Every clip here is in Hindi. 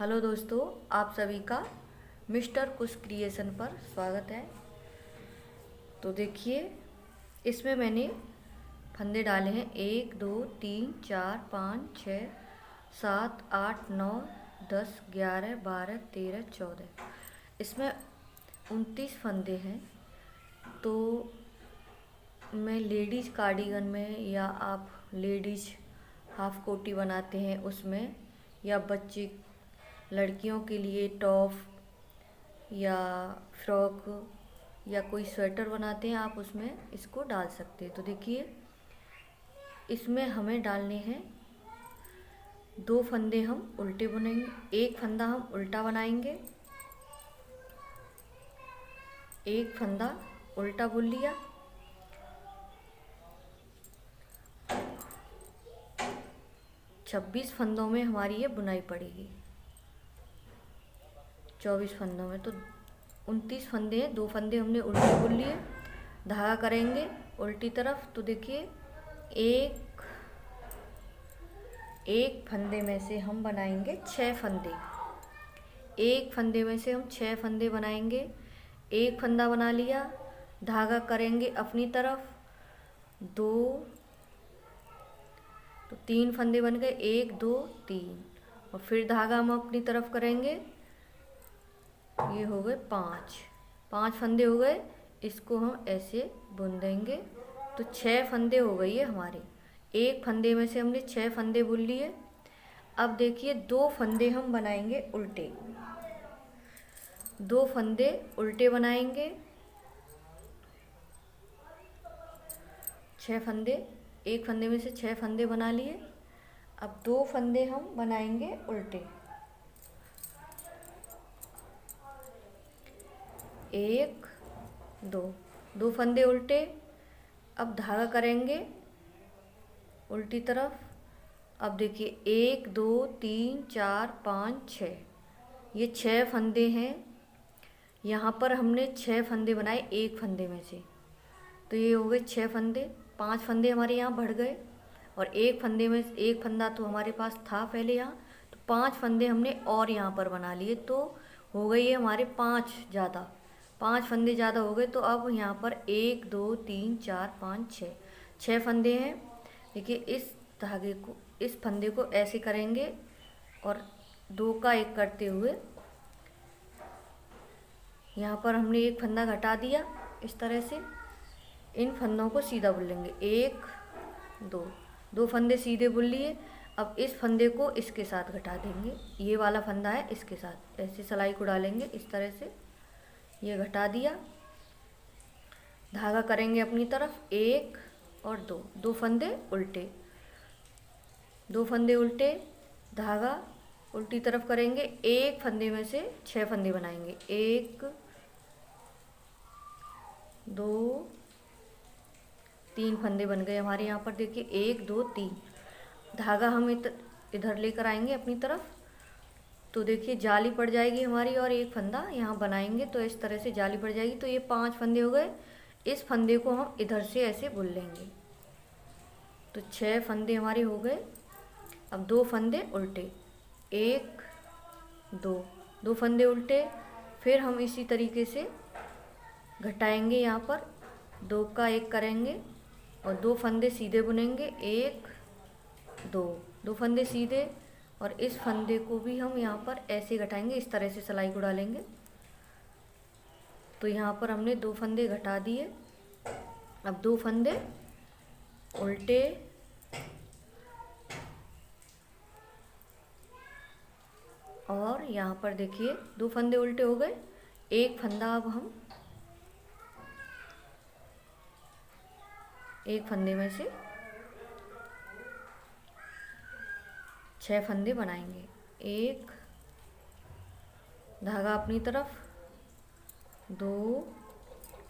हेलो दोस्तों, आप सभी का मिस्टर कुश क्रिएशन पर स्वागत है। तो देखिए, इसमें मैंने फंदे डाले हैं 1 2 3 4 5 6 7 8 9 10 11 12 13 14। इसमें 29 फंदे हैं। तो मैं लेडीज कार्डिगन में, या आप लेडीज हाफ कोटी बनाते हैं उसमें, या बच्चे लड़कियों के लिए टॉप या फ्रॉक या कोई स्वेटर बनाते हैं, आप उसमें इसको डाल सकते हैं। तो देखिए, इसमें हमें डालने हैं 2 फंदे हम उल्टे बुनेंगे, एक फंदा हम उल्टा बनाएंगे, एक फंदा उल्टा बुन लिया, 26 फंदों में हमारी ये बुनाई पड़ेगी। 24 फंदों में तो 29 फंदे हैं, 2 फंदे हमने उल्टे बुन लिए, धागा करेंगे उल्टी तरफ। तो देखिए, एक फंदे में से हम बनाएंगे 6 फंदे, एक फंदे में से हम 6 फंदे बनाएंगे। एक फंदा बना लिया, धागा करेंगे अपनी तरफ, 2 तो 3 फंदे बन गए, 1 2 3, और फिर धागा हम अपनी तरफ करेंगे, ये हो गए 5 फंदे हो गए। इसको हम ऐसे बुन देंगे तो 6 फंदे हो गई है हमारे। एक फंदे में से हमने 6 फंदे बुन लिए। अब देखिए, 2 फंदे हम बनाएंगे उल्टे, 2 फंदे उल्टे बनाएंगे, 6 फंदे, एक फंदे में से 6 फंदे बना लिए। अब 2 फंदे हम बनाएंगे उल्टे, 1 2 फंदे उल्टे। अब धागा करेंगे उल्टी तरफ। अब देखिए, 1 2 3 4 5 6, ये 6 फंदे हैं। यहाँ पर हमने 6 फंदे बनाए एक फंदे में से, तो ये हो गए 6 फंदे। 5 फंदे हमारे यहाँ बढ़ गए, और एक फंदे में एक फंदा तो हमारे पास था पहले यहाँ, तो 5 फंदे हमने और यहाँ पर बना लिए, तो हो गई है हमारे 5 फंदे ज़्यादा हो गए। तो अब यहाँ पर 1 2 3 4 5 6 फंदे हैं। देखिए, इस धागे को, इस फंदे को ऐसे करेंगे और 2 का 1 करते हुए यहाँ पर हमने एक फंदा घटा दिया। इस तरह से इन फंदों को सीधा बुन लेंगे, 1 2 फंदे सीधे बुन लिए। अब इस फंदे को इसके साथ घटा देंगे, ये वाला फंदा है इसके साथ, ऐसे सिलाई को डालेंगे इस तरह से, ये घटा दिया। धागा करेंगे अपनी तरफ, 1 और 2 फंदे उल्टे, 2 फंदे उल्टे, धागा उल्टी तरफ करेंगे, एक फंदे में से 6 फंदे बनाएंगे, 1 2 3 फंदे बन गए हमारे यहाँ पर। देखिए, 1 2 3, धागा हम इधर लेकर आएंगे अपनी तरफ। तो देखिए, जाली पड़ जाएगी हमारी, और एक फंदा यहाँ बनाएंगे तो इस तरह से जाली पड़ जाएगी। तो ये 5 फंदे हो गए। इस फंदे को हम इधर से ऐसे बुन लेंगे, तो 6 फंदे हमारे हो गए। अब 2 फंदे उल्टे, 1 2 फंदे उल्टे, फिर हम इसी तरीके से घटाएंगे, यहाँ पर 2 का 1 करेंगे और 2 फंदे सीधे बुनेंगे, 1 2 फंदे सीधे, और इस फंदे को भी हम यहाँ पर ऐसे घटाएंगे, इस तरह से सिलाई को डालेंगे। तो यहाँ पर हमने 2 फंदे घटा दिए। अब 2 फंदे उल्टे, और यहाँ पर देखिए 2 फंदे उल्टे हो गए। एक फंदा, अब हम एक फंदे में से 6 फंदे बनाएंगे, 1 धागा अपनी तरफ, 2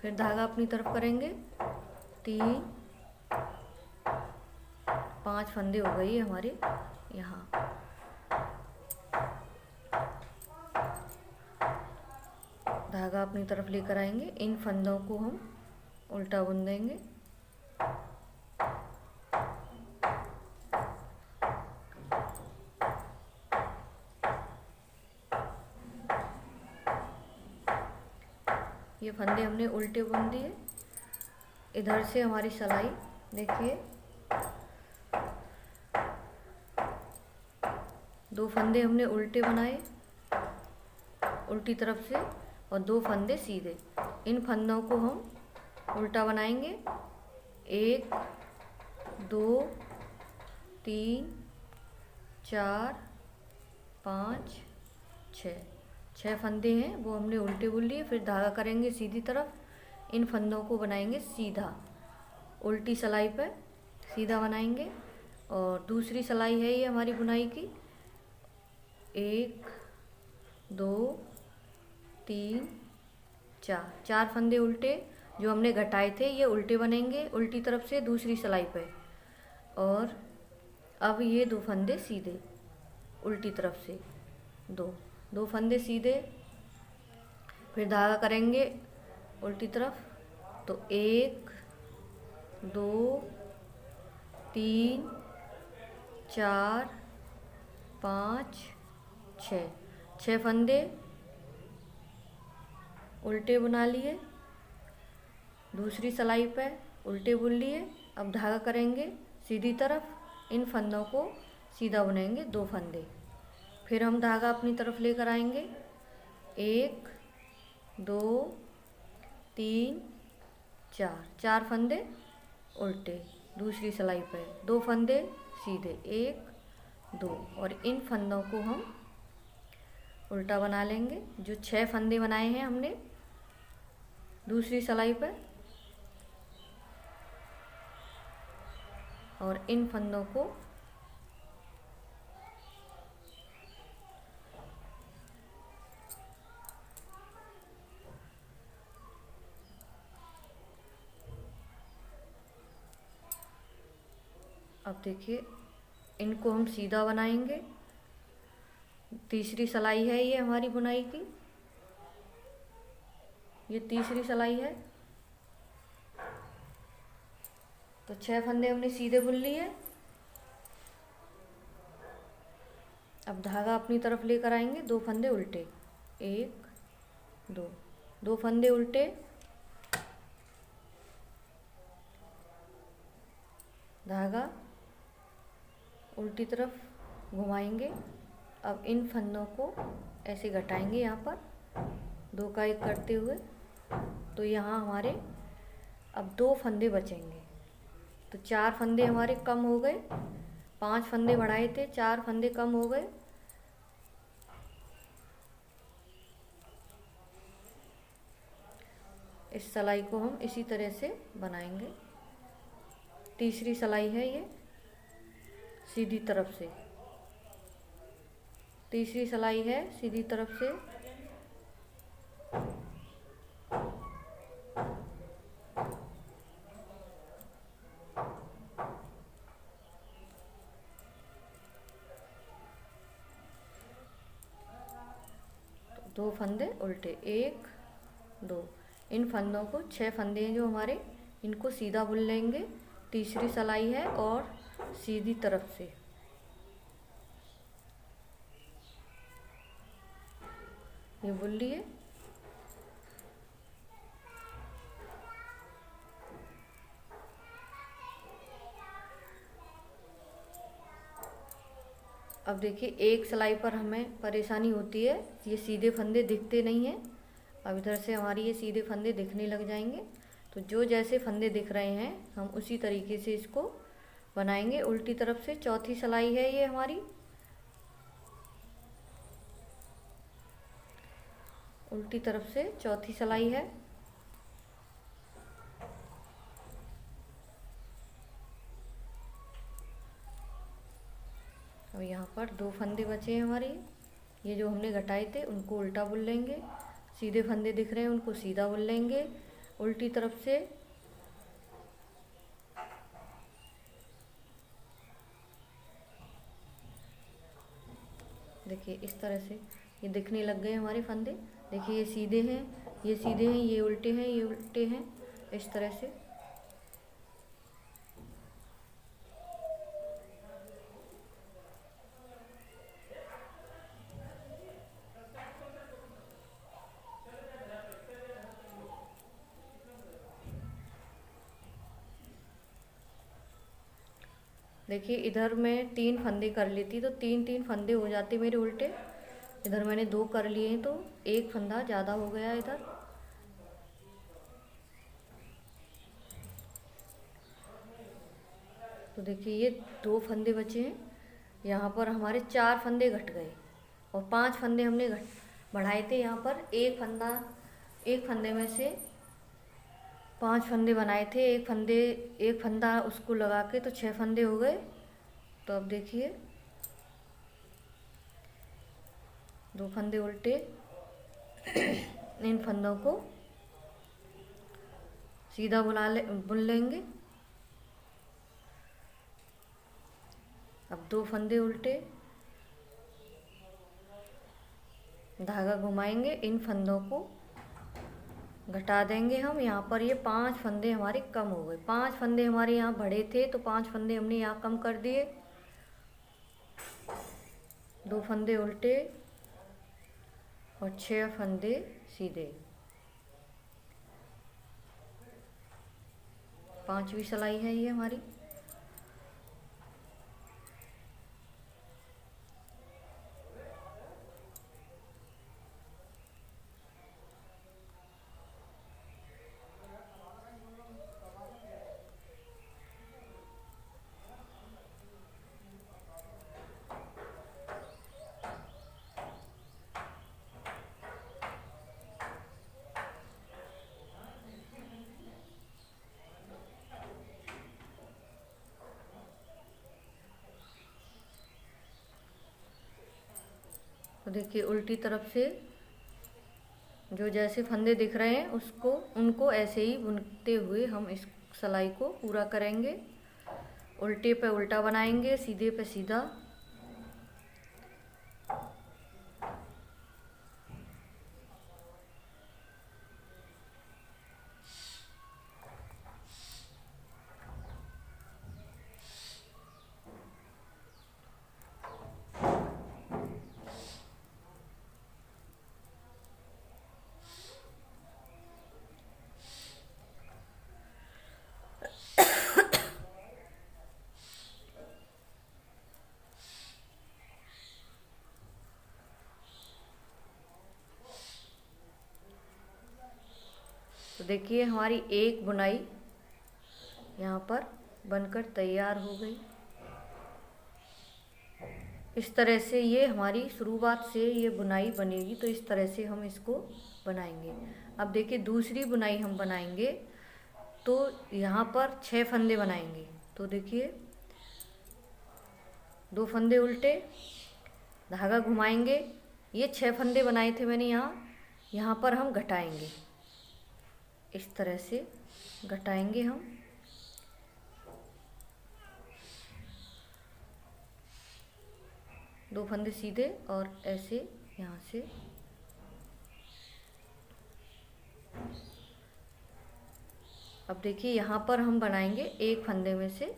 फिर धागा अपनी तरफ करेंगे, 3 5 फंदे हो गई हमारे यहाँ। धागा अपनी तरफ लेकर आएंगे, इन फंदों को हम उल्टा बुन देंगे, ये फंदे हमने उल्टे बुन दिए। इधर से हमारी सिलाई देखिए, 2 फंदे हमने उल्टे बनाए उल्टी तरफ से और 2 फंदे सीधे। इन फंदों को हम उल्टा बनाएंगे। 1 2 3 4 5 6 फंदे हैं वो हमने उल्टे बुन लिए। फिर धागा करेंगे सीधी तरफ। इन फंदों को बनाएंगे सीधा, उल्टी सिलाई पर सीधा बनाएंगे। और दूसरी सिलाई है ये हमारी बुनाई की। 1 2 3 4 फंदे उल्टे जो हमने घटाए थे ये उल्टे बनेंगे उल्टी तरफ से दूसरी सिलाई पे। और अब ये 2 फंदे सीधे उल्टी तरफ से, 2 फंदे सीधे। फिर धागा करेंगे उल्टी तरफ। तो 1 2 3 4 5 6 फंदे उल्टे बुना लिए, दूसरी सिलाई पे उल्टे बुन लिए। अब धागा करेंगे सीधी तरफ। इन फंदों को सीधा बुनेंगे 2 फंदे। फिर हम धागा अपनी तरफ लेकर आएंगे। 1 2 3 4 फंदे उल्टे दूसरी सिलाई पे, 2 फंदे सीधे, 1 2। और इन फंदों को हम उल्टा बना लेंगे। जो 6 फंदे बनाए हैं हमने दूसरी सिलाई पे, और इन फंदों को अब देखिए इनको हम सीधा बनाएंगे। तीसरी सिलाई है ये हमारी बुनाई की, ये तीसरी सिलाई है। तो 6 फंदे हमने सीधे बुन लिए। अब धागा अपनी तरफ लेकर आएंगे, 2 फंदे उल्टे, 1 2 फंदे उल्टे, धागा उल्टी तरफ घुमाएंगे। अब इन फंदों को ऐसे घटाएंगे यहाँ पर 2 का 1 करते हुए। तो यहाँ हमारे अब 2 फंदे बचेंगे। तो 4 फंदे हमारे कम हो गए, 5 फंदे बढ़ाए थे, 4 फंदे कम हो गए। इस सिलाई को हम इसी तरह से बनाएंगे। तीसरी सिलाई है ये सीधी तरफ से, तीसरी सिलाई है सीधी तरफ से। तो 2 फंदे उल्टे, 1 2। इन फंदों को 6 फंदे हैं जो हमारे, इनको सीधा बुन लेंगे। तीसरी सिलाई है और सीधी तरफ से। ये बुन लिए। अब देखिए एक सिलाई पर हमें परेशानी होती है, ये सीधे फंदे दिखते नहीं हैं। अब इधर से हमारी ये सीधे फंदे दिखने लग जाएंगे। तो जो जैसे फंदे दिख रहे हैं हम उसी तरीके से इसको बनाएंगे। उल्टी तरफ से चौथी सिलाई है ये हमारी, उल्टी तरफ से चौथी सिलाई है। अब यहाँ पर 2 फंदे बचे हैं हमारे, ये जो हमने घटाए थे उनको उल्टा बुन लेंगे। सीधे फंदे दिख रहे हैं उनको सीधा बुन लेंगे उल्टी तरफ से। देखिए इस तरह से ये दिखने लग गए हमारे फंदे। देखिए ये सीधे हैं, ये सीधे हैं, ये उल्टे हैं, ये उल्टे हैं, इस तरह से। देखिए इधर मैं 3 फंदे कर लेती तो 3 फंदे हो जाते मेरे उल्टे। इधर मैंने 2 कर लिए हैं तो एक फंदा ज़्यादा हो गया इधर। तो देखिए ये 2 फंदे बचे हैं। यहाँ पर हमारे 4 फंदे घट गए और 5 फंदे हमने बढ़ाए थे। यहाँ पर एक फंदे में से 5 फंदे बनाए थे। एक फंदा उसको लगा के तो 6 फंदे हो गए। तो अब देखिए 2 फंदे उल्टे। इन फंदों को सीधा बुन लेंगे। अब 2 फंदे उल्टे, धागा घुमाएंगे, इन फंदों को घटा देंगे हम। यहाँ पर ये 5 फंदे हमारे कम हो गए। 5 फंदे हमारे यहाँ बढ़े थे तो 5 फंदे हमने यहाँ कम कर दिए। 2 फंदे उल्टे और 6 फंदे सीधे। 5वीं सिलाई है ये हमारी। तो देखिए उल्टी तरफ से जो जैसे फंदे दिख रहे हैं उनको ऐसे ही बुनते हुए हम इस सिलाई को पूरा करेंगे। उल्टे पे उल्टा बनाएंगे, सीधे पे सीधा। तो देखिए हमारी एक बुनाई यहाँ पर बनकर तैयार हो गई। इस तरह से ये हमारी शुरुआत से ये बुनाई बनेगी। तो इस तरह से हम इसको बनाएंगे। अब देखिए दूसरी बुनाई हम बनाएंगे तो यहाँ पर 6 फंदे बनाएंगे। तो देखिए 2 फंदे उल्टे, धागा घुमाएंगे। ये 6 फंदे बनाए थे मैंने यहाँ पर हम घटाएंगे। इस तरह से घटाएंगे हम। दो फंदे सीधे और ऐसे यहाँ से अब देखिए यहाँ पर हम बनाएंगे एक फंदे में से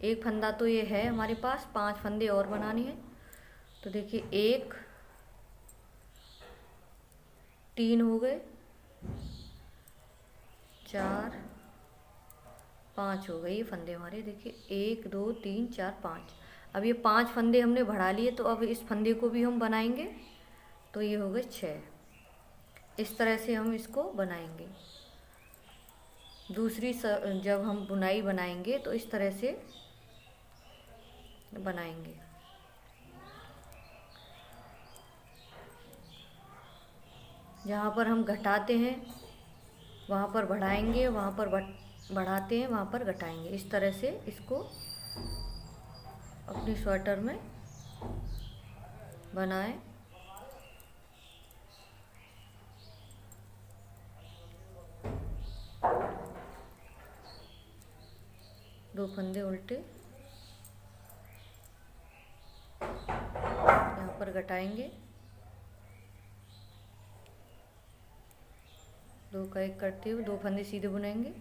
एक फंदा। तो ये है हमारे पास, 5 फंदे और बनाने हैं। तो देखिए 1 3 हो गए, 4 5 हो गए ये फंदे हमारे। देखिए 1 2 3 4 5। अब ये 5 फंदे हमने बढ़ा लिए तो अब इस फंदे को भी हम बनाएंगे। तो ये हो गए 6। इस तरह से हम इसको बनाएंगे। दूसरी जब हम बुनाई बनाएंगे तो इस तरह से बनाएंगे। जहाँ पर हम घटाते हैं वहाँ पर बढ़ाएंगे, वहाँ पर बढ़ाते हैं वहाँ पर घटाएंगे। इस तरह से इसको अपनी स्वेटर में बनाएं। दो फंदे उल्टे, यहाँ पर घटाएंगे। 2 का 1 करते हुए 2 फंदे सीधे बुनेंगे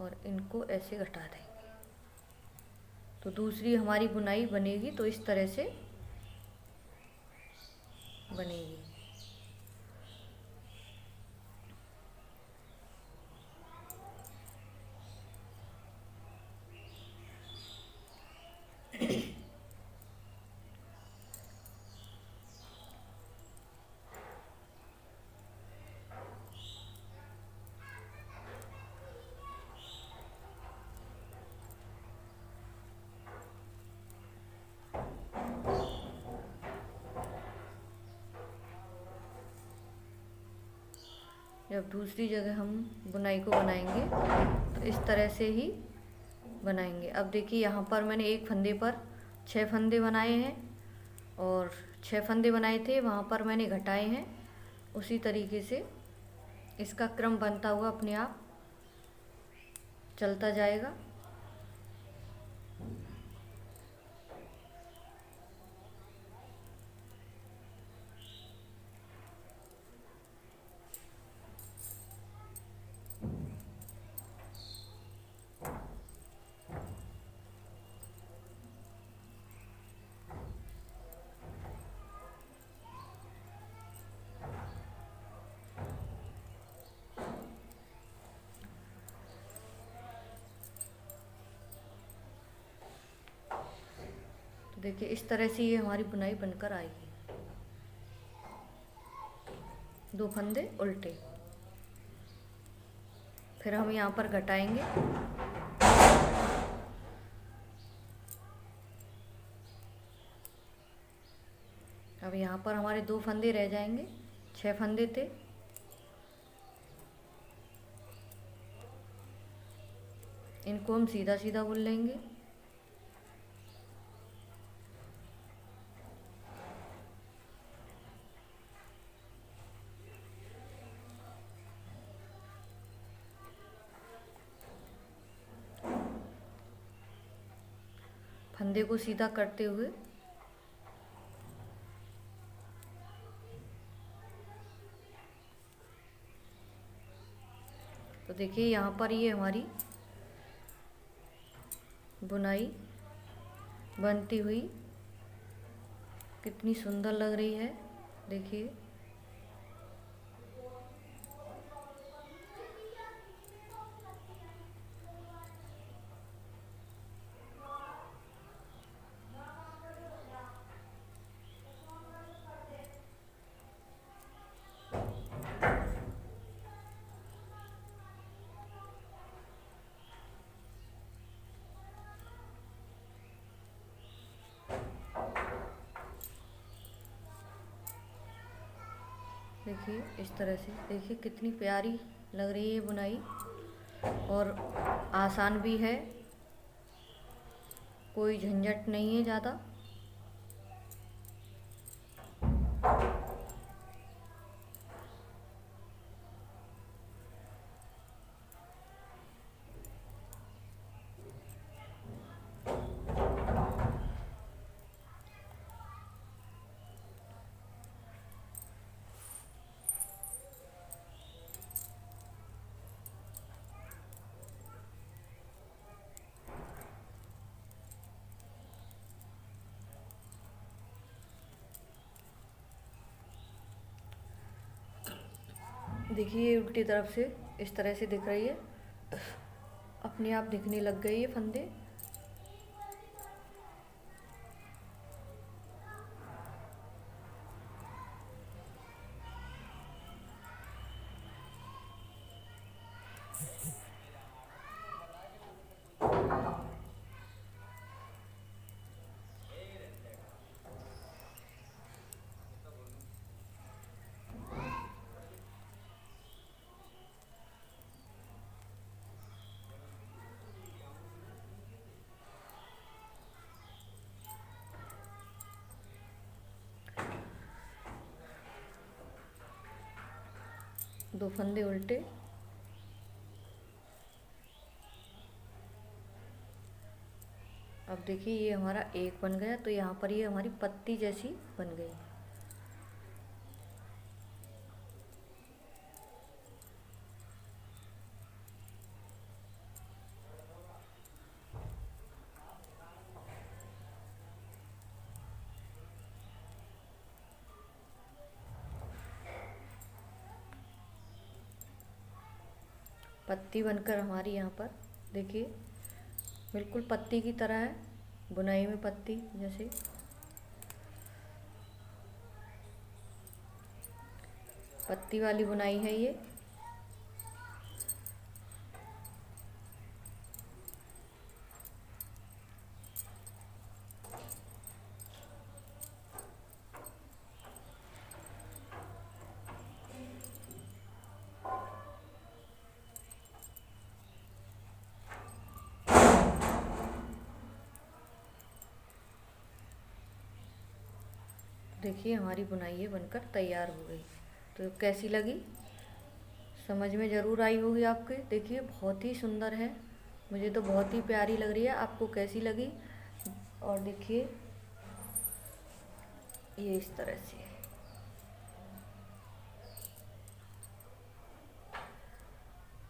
और इनको ऐसे घटा देंगे। तो दूसरी हमारी बुनाई बनेगी तो इस तरह से बनेगी। जब दूसरी जगह हम बुनाई को बनाएंगे तो इस तरह से ही बनाएंगे। अब देखिए यहाँ पर मैंने एक फंदे पर 6 फंदे बनाए हैं और 6 फंदे बनाए थे, वहाँ पर मैंने घटाए हैं। उसी तरीके से इसका क्रम बनता हुआ अपने आप चलता जाएगा। तो देखिए इस तरह से ये हमारी बुनाई बनकर आएगी। 2 फंदे उल्टे, फिर हम यहाँ पर घटाएंगे। अब यहाँ पर हमारे 2 फंदे रह जाएंगे, 6 फंदे थे। इनको हम सीधा सीधा बुन लेंगे। फंदे को सीधा करते हुए तो देखिए यहाँ पर ये हमारी बुनाई बनती हुई कितनी सुंदर लग रही है। देखिए देखिए इस तरह से देखिए कितनी प्यारी लग रही है बुनाई और आसान भी है, कोई झंझट नहीं है ज़्यादा। देखिए उल्टी तरफ से इस तरह से दिख रही है, अपने आप दिखने लग गई है फंदे। दो फंदे उल्टे, अब देखिए ये हमारा एक बन गया, तो यहाँ पर ये हमारी पत्ती जैसी बन गई। पत्ती बनकर हमारी यहाँ पर देखिए बिल्कुल पत्ती की तरह है, बुनाई में पत्ती जैसे। पत्ती वाली बुनाई है ये। देखिए हमारी बुनाई ये बनकर तैयार हो गई। तो कैसी लगी, समझ में ज़रूर आई होगी आपके। देखिए बहुत ही सुंदर है, मुझे तो बहुत ही प्यारी लग रही है। आपको कैसी लगी? और देखिए ये इस तरह से,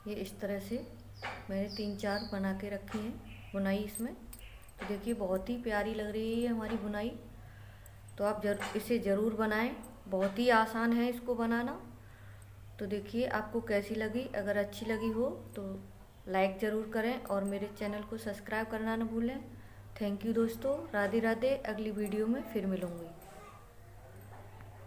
ये इस तरह से मैंने 3-4 बना के रखी हैं बुनाई इसमें। तो देखिए बहुत ही प्यारी लग रही है ये हमारी बुनाई। तो आप इसे ज़रूर बनाएं, बहुत ही आसान है इसको बनाना। तो देखिए आपको कैसी लगी, अगर अच्छी लगी हो तो लाइक ज़रूर करें और मेरे चैनल को सब्सक्राइब करना ना भूलें। थैंक यू दोस्तों, राधे राधे। अगली वीडियो में फिर मिलूँगी।